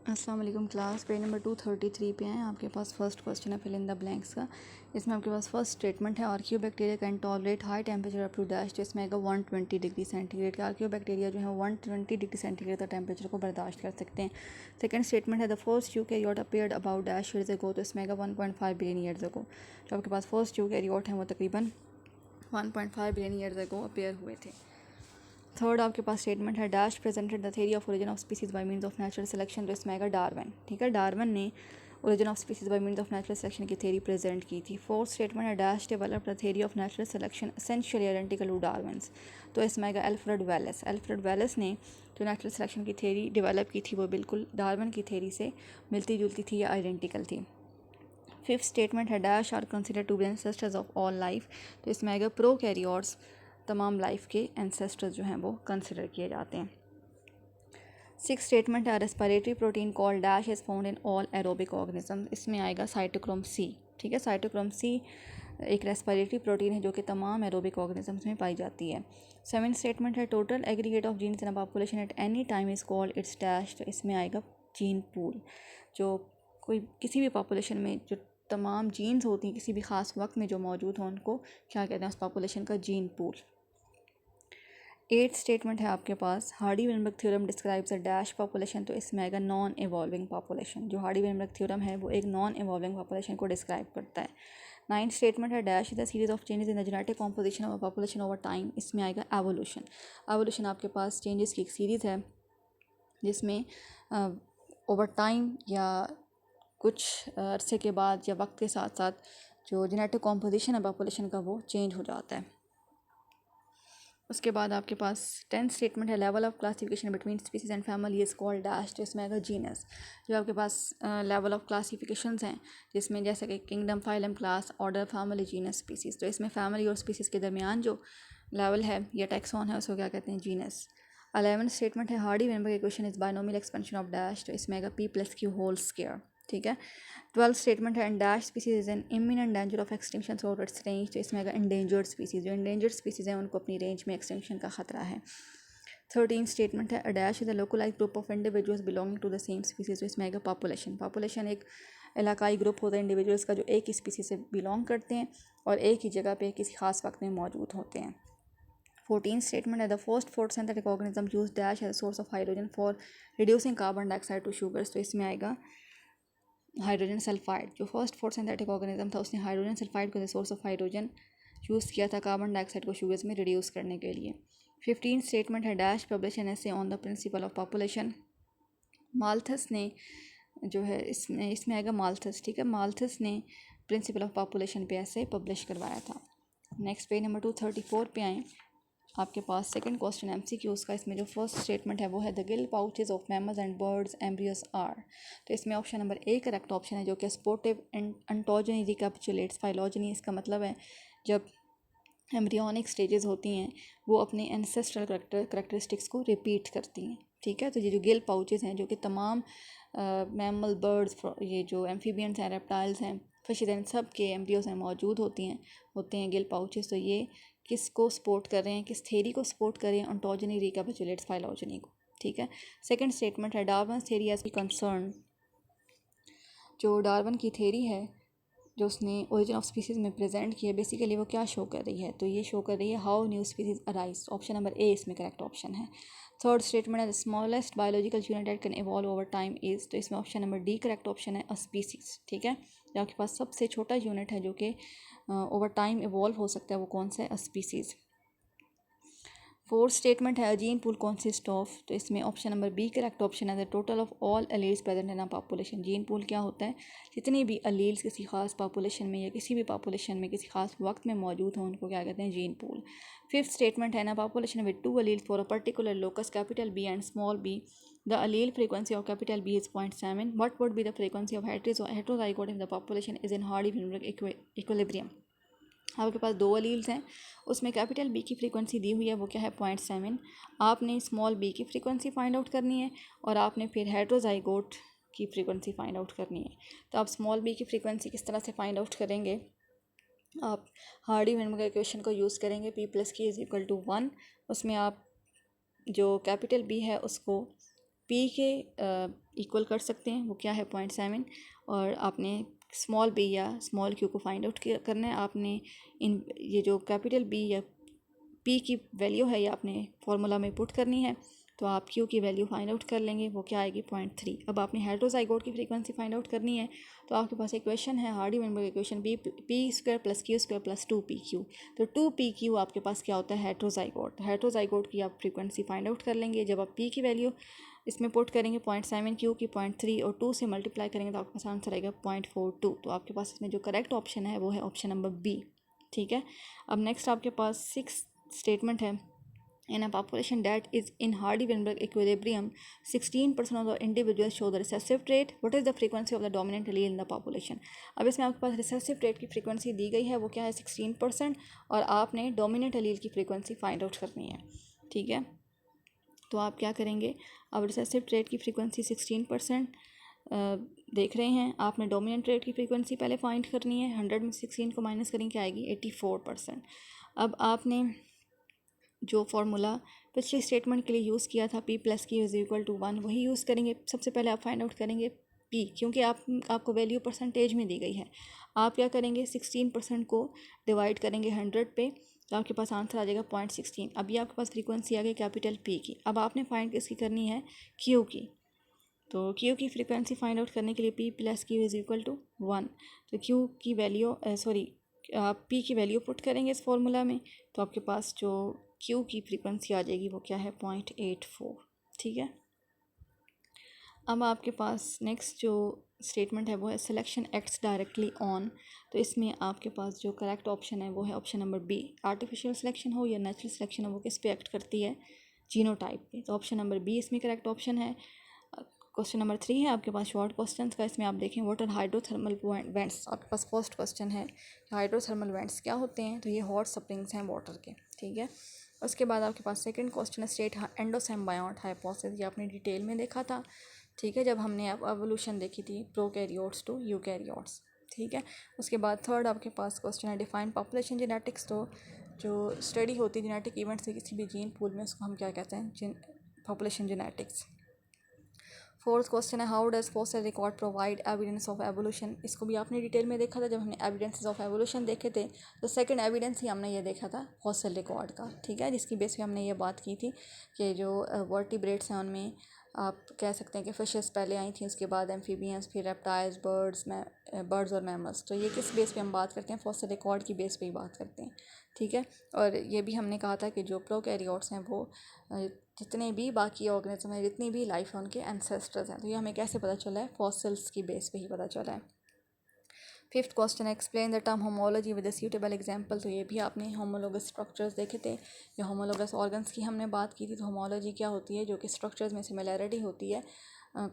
अस्सलाम वालेकुम class. Page number 233 पे हैं। आपके पास फर्स्ट क्वेश्चन है फिल इन द ब्लैंक्स का। इसमें आपके पास फर्स्ट स्टेटमेंट है archaebacteria can tolerate high temperature up to dash. तो इसमें आएगा 120 डिग्री सेंटीग्रेड का। आर्कियोबैक्टीरिया जो है 120 डिग्री सेंटीग्रेड तक टेम्परेचर को बर्दाश्त कर सकते हैं। सेकंड स्टेटमेंट है the first eukaryote appeared about dash years ago. तो इसमें आएगा 1.5 बिलियन ईयर्स अगो। जो आपके पास फर्स्ट यूकैरियोट हैं वो तकरीबन 1.5 बिलियन ईयर्स अगो अपीयर हुए थे। थर्ड आपके पास स्टेटमेंट है dash presented the theory of origin of species by means of natural selection. तो इसमें आएगा डार्विन। ठीक है, डार्विन ने origin of species by means of natural selection की थ्योरी प्रेजेंट की थी। फोर्थ स्टेटमेंट है dash developed the theory of natural selection essentially identical to Darwin's. तो इसमें आएगा अल्फ्रेड वेलेस। अल्फ्रेड वेलेस ने जो नेचुरल सिलेक्शन की थ्योरी डेवलप की थी वो बिल्कुल डार्विन की थ्योरी से मिलती जुलती थी या आइडेंटिकल थी। फिफ्थ स्टेटमेंट है dash are consider to be ancestors of all life. तो इसमें आएगा प्रोकैरियोट्स तमाम लाइफ के एंसेस्टर्स जो हैं वो कंसिडर किए जाते हैं। सिक्स स्टेटमेंट है respiratory protein called dash is found in all aerobic organism. इसमें आएगा साइटोक्रोम सी। ठीक है, साइटोक्रोम सी एक रेस्पिरेटरी प्रोटीन है जो कि तमाम एरोबिक ऑर्गेनिजम्स में पाई जाती है। सेवन स्टेटमेंट है total aggregate of genes in a population at any time is called its dash. तो इसमें आएगा जीन पूल। जो कोई किसी भी पॉपुलेशन में जो तमाम जीन्स होती हैं किसी भी ख़ास वक्त में जो मौजूद हों उनको क्या कहते हैं, उस पॉपुलेशन का जीन पूल। एट स्टेटमेंट है आपके पास Hardy Weinberg theorem describes a dash population. तो इसमें आएगा नॉन इवॉल्विंग पॉपुलेशन। जो हार्डी-वेनबर्ग थ्योरम है वो एक नॉन इवॉल्विंग पॉपुलेशन को डिस्क्राइब करता है। नाइन्थ स्टेटमेंट है dash is the series of changes in the genetic composition of a population over time. इसमें आएगा एवोल्यूशन। एवोल्यूशन आपके पास चेंजेस की एक सीरीज़ है जिसमें ओवर टाइम या कुछ अरसे के बाद या वक्त के साथ साथ जो जेनेटिक कॉम्पोजिशन है पॉपुलेशन का वो चेंज हो जाता है। उसके बाद आपके पास टेंथ स्टेटमेंट है level of classification between species and family is called dash. तो इसमें आएगा जीनस। जो आपके पास लेवल ऑफ क्लासिफिकेशंस हैं जिसमें जैसे कि kingdom, phylum, class, order, family, genus, species. तो इसमें फैमिली और स्पीसीज के दरमियान जो लेवल है या टैक्सॉन है उसको क्या कहते हैं, जीनस। 11th स्टेटमेंट है Hardy-Weinberg equation is binomial expansion of dash. तो इसमें आएगा p+q होल स्क्वायर। ठीक है। 12th स्टेटमेंट है and dash species is an imminent danger of extinction throughout its range. तो इसमें आएगा इंडेंजर्ड स्पीसीज। जो इंडेंजर्ड स्पीसीज हैं उनको अपनी रेंज में एक्सटिंक्शन का खतरा है। 13th स्टेटमेंट है dash is a localize group of individuals belonging to the same species. तो इसमें आएगा पॉपुलेशन। पॉपुलेशन एक इलाकाई ग्रुप होता है इंडिविजुअल्स का जो एक ही स्पीसीज से बिलोंग करते हैं और एक ही जगह पे किसी खास वक्त में मौजूद होते हैं। 14th स्टेटमेंट है the first photosynthetic organism use dash as source of hydrogen for reducing carbon dioxide to sugars. तो इसमें आएगा हाइड्रोजन सल्फाइड। जो फर्स्ट फोटोसिंथेटिक ऑर्गेनिज्म था उसने हाइड्रोजन सल्फाइड को सोर्स ऑफ हाइड्रोजन यूज़ किया था कार्बन डाइऑक्साइड को शुगर्स में रिड्यूस करने के लिए। 15th स्टेटमेंट है dash publish an essay on the principle of population. Malthus ने जो है इसमें आएगा माल्थस। ठीक है, माल्थस ने प्रिंसिपल ऑफ पॉपुलेशन पे ऐसे पब्लिश करवाया था। नेक्स्ट पेज नंबर 234 पे आएँ। आपके पास सेकंड क्वेश्चन MCQs का। इसमें जो फर्स्ट स्टेटमेंट है वो है the gill pouches of mammals and birds embryos are. तो इसमें option number A correct option है जो कि supportive and ontogeny recapitulates phylogeny. इसका मतलब है जब एम्ब्रियोनिक स्टेजेस होती हैं वो अपने एंसेस्ट्रल करेक्टरिस्टिक्स को रिपीट करती हैं। ठीक है, तो ये जो गिल पाउचेज हैं जो कि तमाम मैमल, बर्ड्स, ये जो एम्फीबियंस हैं, रेप्टाइल्स हैं, फिशेज हैं, सब के एम्ब्रियोस हैं मौजूद होते हैं गिल पाउचेस। तो ये किसको सपोर्ट कर रहे हैं, किस थेरी को सपोर्ट कर रहे हैं, ऑन्टोजनी रिकैपिचुलेट्स फाइलोजनी को। ठीक है। सेकंड स्टेटमेंट है Darwin theory as be concern. जो डार्विन की थेरी है जो उसने ओरिजिन ऑफ स्पीसीज़ में प्रेजेंट किया बेसिकली वो क्या शो कर रही है, तो ये शो कर रही है how new species arise. Option number ए इसमें करेक्ट ऑप्शन है। थर्ड स्टेटमेंट है the smallest biological unit that can evolve over time is. तो इसमें option number D correct option है, अ स्पीसीज। ठीक है, जो आपके पास सबसे छोटा यूनिट है जो कि ओवर टाइम इवॉल्व हो सकता है वो कौन सा है, अ स्पीसीज। फोर्थ स्टेटमेंट है a gene pool consist of. तो इसमें option number B correct option है the total of all alleles present in a population. Gene pool क्या होता है, जितने भी अलील्स किसी खास पॉपुलेशन में या किसी भी पॉपुलेशन में किसी खास वक्त में मौजूद हों उनको क्या कहते हैं, जीन पूल। फिफ्थ स्टेटमेंट है ना population with two alleles for a particular locus capital B and small B the allele frequency of capital B is 0.7. What would be the frequency of heterozygote if the population is in Hardy-Weinberg equilibrium? आपके पास दो alleles हैं उसमें capital B की frequency दी हुई है वो क्या है, 0.7। आपने स्मॉल बी की फ्रीक्वेंसी फाइंड आउट करनी है और आपने फिर हेट्रोजाइगोट की फ्रीक्वेंसी फाइंड आउट करनी है। तो आप स्मॉल बी की फ्रीक्वेंसी किस तरह से फाइंड आउट करेंगे, आप हार्डी-वेनबर्ग इक्वेशन को यूज़ करेंगे। p+q = 1। उसमें आप जो कैपिटल बी है उसको पी के इक्वल कर सकते हैं, वो क्या है 0.7, और आपने स्मॉल बी या स्मॉल क्यू को फाइंड आउट करना है। आपने इन ये जो कैपिटल बी या पी की वैल्यू है ये आपने फार्मूला में पुट करनी है, तो आप क्यू की वैल्यू फाइंड आउट कर लेंगे, वो क्या आएगी 0.3। अब आपने हेटेरोजाइगोट की फ्रीक्वेंसी फाइंड आउट करनी है, तो आपके पास इक्वेशन है Hardy-Weinberg equation P square plus Q square plus 2pq। तो 2pq आपके पास क्या होता है हेटेरोजाइगोट। हेटेरोजाइगोट की आप फ्रीक्वेंसी फाइंड आउट कर लेंगे। जब आप पी की वैल्यू इसमें पुट करेंगे 0.7, क्यू की 0.3 और 2 से मल्टीप्लाई करेंगे तो आपके पास आंसर आएगा 0.42। तो आपके पास इसमें जो करेक्ट ऑप्शन है वो है ऑप्शन नंबर बी। ठीक है, अब नेक्स्ट आपके पास 6 स्टेटमेंट है। In a population that is in Hardy-Weinberg equilibrium, 16% of the individuals show the recessive trait. What is the frequency of the dominant allele in the population? अब इसमें आपके पास recessive trait की फ्रीक्वेंसी दी गई है, वो क्या है 16%, और आपने डोमिनेंट allele की फ्रीक्वेंसी फाइंड आउट करनी है। ठीक है, तो आप क्या करेंगे, अब रिसेसिव ट्रेट की फ्रीक्वेंसी 16% देख रहे हैं, आपने डोमिनेंट ट्रेट की फ्रीक्वेंसी पहले फाइंड करनी है। 100 में 16 को माइनस करेंगे क्या आएगी 84%। अब आपने जो फार्मूला पिछले स्टेटमेंट के लिए यूज़ किया था p plus Q is equal to 1, वही यूज़ करेंगे। सबसे पहले आप फाइंड आउट करेंगे p, क्योंकि आपको वैल्यू परसेंटेज में दी गई है। आप क्या करेंगे 16% को डिवाइड करेंगे 100 पे, तो आपके पास आंसर आ जाएगा 0.16। अभी आपके पास फ्रीक्वेंसी आ गई कैपिटल P की। अब आपने फाइंड किसकी करनी है Q की, तो Q की फ्रीक्वेंसी फाइंड आउट करने के लिए p plus Q is equal to 1, तो Q की वैल्यू आप P की वैल्यू पुट करेंगे इस फॉर्मूला में, तो आपके पास जो Q की फ्रीक्वेंसी आ जाएगी वो क्या है 0.84। ठीक है, अब आपके पास नेक्स्ट जो स्टेटमेंट है वो है सिलेक्शन एक्ट्स डायरेक्टली ऑन। तो इसमें आपके पास जो करेक्ट ऑप्शन है वो है option number B. Artificial selection हो या नेचुरल सिलेक्शन हो, वो किस पे एक्ट करती है जीनोटाइप पे, तो ऑप्शन नंबर बी इसमें करेक्ट ऑप्शन है। क्वेश्चन नंबर 3 है आपके पास शॉर्ट क्वेश्चन का। इसमें आप देखें व्हाट आर हाइड्रोथर्मल वेंट्स। आपके पास फर्स्ट क्वेश्चन है हाइड्रोथर्मल वेंट्स क्या होते हैं, तो ये हॉट स्प्रिंग्स हैं वाटर के। ठीक है, उसके बाद आपके पास सेकंड क्वेश्चन है स्टेट एंडोसिम्बायोट हाइपोथेसिस। ये आपने डिटेल में देखा था। ठीक है, जब हमने अब एवोल्यूशन देखी थी प्रोकैरियोट्स टू यूकैरियोट्स। ठीक है, उसके बाद थर्ड आपके पास क्वेश्चन है डिफाइन पॉपुलेशन जेनेटिक्स। तो जो स्टडी होती है जेनेटिक इवेंट्स से किसी भी जीन पूल में, उसको हम क्या कहते हैं पॉपुलेशन जेनेटिक्स। फोर्थ क्वेश्चन है how does fossil record provide evidence of evolution. इसको भी आपने डिटेल में देखा था जब हमने एविडेंसेस ऑफ एवोल्यूशन देखे थे। तो सेकंड एविडेंस ही हमने ये देखा था फॉसिल रिकॉर्ड का। ठीक है, जिसकी बेस पे हमने ये बात की थी कि जो वर्टिब्रेट्स हैं उनमें आप कह सकते हैं कि फिशेस पहले आई थी, उसके बाद एम्फीबियंस, फिर रेप्टाइल्स, बर्ड्स और मैमल्स। तो ये किस बेस पे हम बात करते हैं, फॉसिल रिकॉर्ड की बेस पे ही बात करते हैं। ठीक है, और ये भी हमने कहा था कि जो प्रोकैरियोट्स हैं वो जितने भी बाकी ऑर्गेनिज्म हैं, जितनी भी लाइफ है, उनके एंसेस्टर्स हैं। तो ये हमें कैसे पता चला है, फॉसिल्स की बेस पे ही पता चला है। फिफ्थ क्वेश्चन है explain the term homology with a suitable example. तो ये भी आपने होमोलोगस स्ट्रक्चर्स देखे थे या होमोलोगस ऑर्गन्स की हमने बात की थी। तो होमोलॉजी क्या होती है, जो कि स्ट्रक्चर्स में सिमिलैरिटी होती है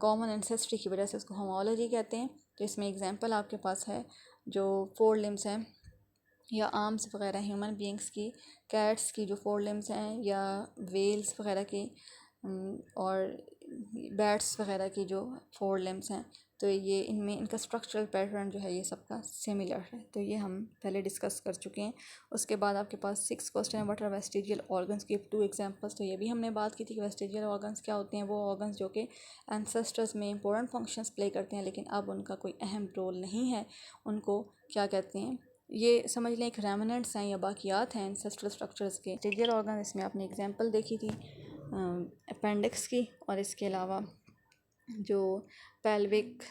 कॉमन एंसेस्ट्री की वजह से, उसको होमोलॉजी कहते हैं। तो इसमें एग्जांपल आपके पास है जो 4 लिम्स हैं या आर्म्स वगैरह ह्यूमन बीइंग्स की, कैट्स की जो 4 लिम्स हैं, या वेल्स वगैरह की, और बैट्स वगैरह की जो 4 लिम्स हैं। तो ये इनमें इनका स्ट्रक्चरल पैटर्न जो है ये सबका सिमिलर है। तो ये हम पहले डिस्कस कर चुके हैं। उसके बाद आपके पास 6 क्वेश्चन है what are vestigial organs, give 2 examples. तो ये भी हमने बात की थी कि वेस्टिजियल ऑर्गन्स क्या होते हैं, वो ऑर्गन्स जो कि एंसेस्टर्स में इंपॉर्टेंट फंक्शंस प्ले करते हैं लेकिन अब उनका कोई अहम रोल नहीं है। उनको क्या कहते हैं, ये समझ लें एक रेमिनेंट्स हैं या बाकियात हैं एंसेस्ट्रल स्ट्रक्चर्स के। वेस्टिजियल ऑर्गन, इसमें आपने एग्जांपल देखी थी अपेंडिक्स की, और इसके अलावा जो पेल्विक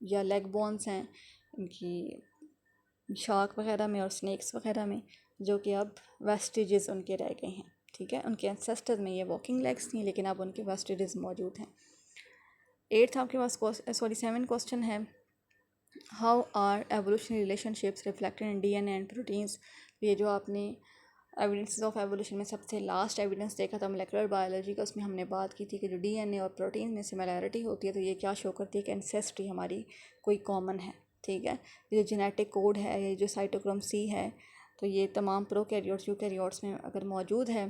या लेग बोन्स हैं इनकी शार्क वगैरह में और स्नेक्स वगैरह में, जो कि अब वेस्टिजेस उनके रह गए हैं। ठीक है, उनके एंसेस्टर्स में ये वॉकिंग लेग्स थी लेकिन अब उनके वेस्टिजेस मौजूद हैं। 7 क्वेश्चन है how are evolutionary relationships reflected in DNA and proteins. ये जो आपने एविडेंसेस ऑफ एवोल्यूशन में सबसे लास्ट एविडेंस देखा था मोलेकुलर बायोलॉजी का, उसमें हमने बात की थी कि जो डीएनए और प्रोटीन में सिमिलैरिटी होती है तो ये क्या शो करती है कि एंसेस्ट्री हमारी कोई कॉमन है। ठीक है, ये जो जेनेटिक कोड है, ये जो साइटोक्रोम सी है, तो ये तमाम प्रोकैरियोट्स यूकैरियोट्स में अगर मौजूद है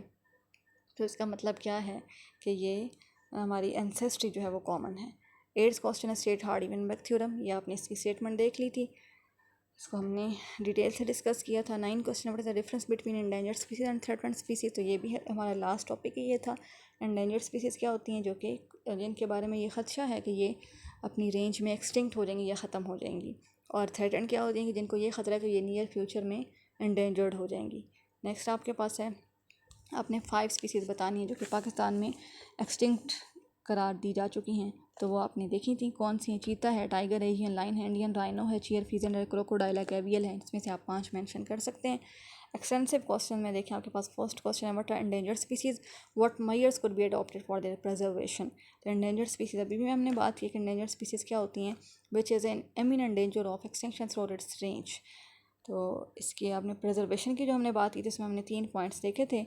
तो इसका मतलब क्या है कि ये हमारी एंसेस्ट्री जो है वो कॉमन है। 8th क्वेश्चन है स्टेट हार्डी-वेनबर्ग थ्योरम। ये आपने इसकी स्टेटमेंट देख ली थी, इसको हमने डिटेल से डिस्कस किया था। 9 question what is the difference between endangered species and threatened species. तो ये भी हमारा लास्ट टॉपिक ही ये था। एंडेंजर्ड स्पीसीज क्या होती हैं, जो कि जिनके बारे में ये ख़दशा है कि ये अपनी रेंज में एक्सटिंक्ट हो जाएंगी या ख़त्म हो जाएंगी, और थ्रेटन क्या हो जाएंगी, जिनको ये ख़तरा है कि ये नियर फ्यूचर में एंडेंजर्ड हो जाएंगी। नेक्स्ट आपके पास है, आपने 5 स्पीसीज़ बतानी है जो कि पाकिस्तान में एक्सटिंक्ट करार दी जा चुकी हैं, तो वो आपने देखी थी कौन सी हैं। चीता है, टाइगर है, एशियन लाइन है, इंडियन राइनो है, चीयर फीजन है, क्रोकोडाइल है, कैवियल है। इसमें से आप 5 मेंशन कर सकते हैं। एक्सटेंसिव क्वेश्चन में देखें आपके पास फर्स्ट क्वेश्चन है what are endangered species, what measures could be adopted for their preservation. तो एंडेंजर्ड स्पीसीज़ अभी भी हमने बात की कि एंडेंजर्ड स्पीसीज़ क्या होती हैं, which is an imminent danger of extinction through its range. तो इसकी आपने प्रिजर्वेशन की जो हमने बात की थी, इसमें हमने 3 पॉइंट्स देखे थे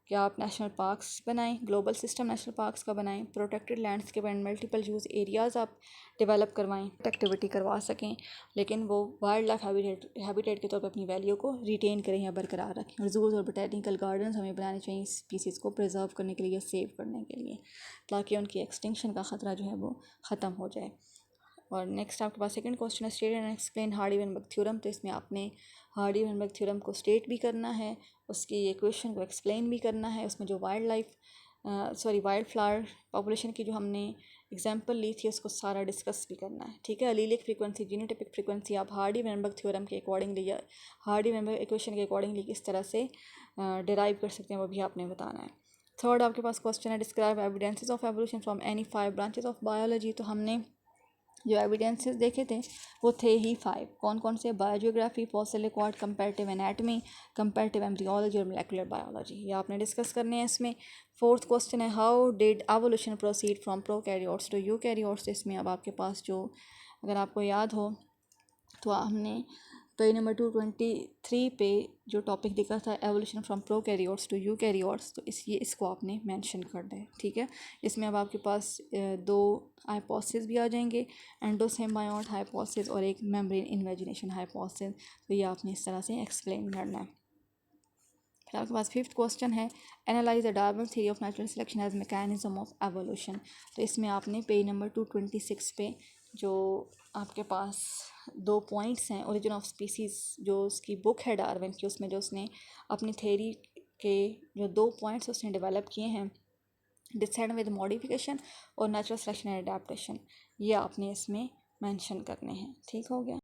कि आप नेशनल पार्क्स बनाएं, ग्लोबल सिस्टम नेशनल पार्क्स का बनाएं, protected landscape and multiple use areas आप डेवलप करवाएं, एक्टिविटी करवा सकें, लेकिन वो वाइल्ड लाइफ हैबिटेट के तौर पर अपनी वैल्यू को रिटेन करें या बरकरार रखें। और जूज़ और बोटैनिकल गार्डन्स हमें बनाने चाहिए स्पीसीज़ को प्रिजर्व करने के लिए या सेव करने के लिए, ताकि उनकी एक्सटिंक्शन का ख़तरा जो है वो ख़त्म हो जाए। और नेक्स्ट आपके पास सेकंड क्वेश्चन है state and explain Hardy-Weinberg theorem. तो इसमें आपने हार्डी-वेनबर्ग थ्योरम को स्टेट भी करना है, उसकी इक्वेशन को एक्सप्लेन भी करना है। उसमें जो वाइल्ड फ्लावर पॉपुलेशन की जो हमने एग्जांपल ली थी उसको सारा डिस्कस भी करना है, ठीक है। अलीलिक फ्रीक्वेंसी, जीनोटाइपिक फ्रीक्वेंसी आप हार्डी-वेनबर्ग थ्योरम के अकॉर्डिंगली या हार्डी-वेनबर्ग इक्वेशन के अकॉर्डिंगली किस तरह से डिराइव कर सकते हैं वो भी आपने बताना है। थर्ड आपके पास क्वेश्चन है describe evidences of evolution from any 5 branches of biology. तो हमने जो एविडेंसेस देखे थे वो थे ही 5। कौन कौन से? Biogeography, fossil record, comparative anatomy, comparative embryology और मोलेकुलर बायोलॉजी, ये आपने डिस्कस करने हैं इसमें। फोर्थ क्वेश्चन है how did evolution proceed from prokaryotes to eukaryotes. इसमें अब आपके पास जो, अगर आपको याद हो तो हमने पेज नंबर 223 पे जो टॉपिक दिखा था evolution from prokaryotes to eukaryotes, तो इसको आपने मेंशन करना है, ठीक है। इसमें अब आपके पास 2 हाइपोथेसिस भी आ जाएंगे, एंडोसिम्बायोट हाइपोथेसिस और एक मेम्ब्रेन इन्वेजिनेशन हाइपोथेसिस। तो ये आपने इस तरह से एक्सप्लेन करना है। फिर आपके पास फिफ्थ क्वेश्चन है analyse the Darwin theory of natural selection as mechanism of evolution. तो इसमें आपने पेज नंबर 226 पे जो आपके पास 2 पॉइंट्स हैं, ओरिजिन ऑफ स्पीसीज़ जो उसकी बुक है डार्विन की, उसमें जो उसने अपनी थ्योरी के जो 2 पॉइंट्स उसने डेवलप किए हैं, डिसेंड विद मॉडिफिकेशन और नेचुरल सिलेक्शन एंड अडैप्टेशन, ये आपने इसमें मेंशन करने हैं, ठीक हो गया।